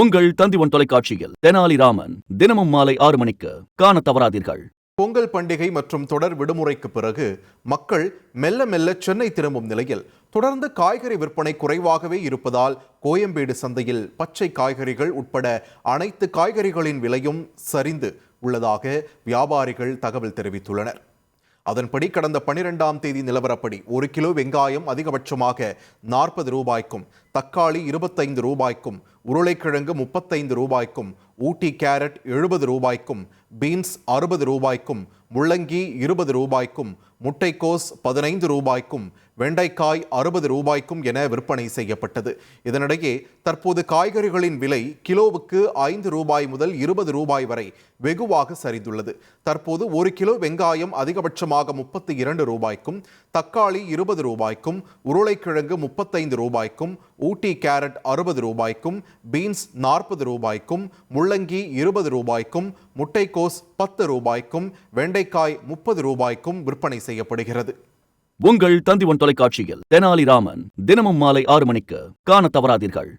உங்கள் தந்திவன் தொலைக்காட்சியில் தெனாலிராமன் தினமும் மாலை 6 மணிக்கு காண தவறாதீர்கள். பொங்கல் பண்டிகை மற்றும் தொடர் விடுமுறைக்கு பிறகு மக்கள் மெல்ல மெல்ல சென்னை திரும்பும் நிலையில் தொடர்ந்து காய்கறி விற்பனை குறைவாகவே இருப்பதால் கோயம்பேடு சந்தையில் பச்சை காய்கறிகள் உட்பட அனைத்து காய்கறிகளின் விலையும் சரிந்து உள்ளதாக வியாபாரிகள் தகவல் தெரிவித்துள்ளனர். அதன்படி கடந்த 12ஆம் தேதி நிலவரப்படி 1 கிலோ வெங்காயம் அதிகபட்சமாக 40 ரூபாய்க்கும், தக்காளி 25 ரூபாய்க்கும், உருளைக்கிழங்கு 35 ரூபாய்க்கும், ஊட்டி கேரட் 70 ரூபாய்க்கும், பீன்ஸ் 60 ரூபாய்க்கும், முள்ளங்கி 20 ரூபாய்க்கும், முட்டைக்கோஸ் 15 ரூபாய்க்கும், வெண்டைக்காய் 60 ரூபாய்க்கும் என விற்பனை செய்யப்பட்டது. இதனிடையே தற்போது காய்கறிகளின் விலை கிலோவுக்கு 5 ரூபாய் முதல் 20 ரூபாய் வரை வெகுவாக சரிந்துள்ளது. தற்போது 1 கிலோ வெங்காயம் அதிகபட்சமாக 32 ரூபாய்க்கும், தக்காளி 20 ரூபாய்க்கும், உருளைக்கிழங்கு 35 ரூபாய்க்கும், ஊட்டி கேரட் 60 ரூபாய்க்கும், பீன்ஸ் 40 ரூபாய்க்கும், முள்ளங்கி 20 ரூபாய்க்கும், முட்டைக்கோஸ் 10 ரூபாய்க்கும், வெண்டைக்காய் 30 ரூபாய்க்கும் விற்பனை செய்யப்படுகிறது. உங்கள் தந்திவன் தொலைக்காட்சியில் தெனாலிராமன் தினமும் மாலை 6 மணிக்கு காண தவறாதீர்கள்.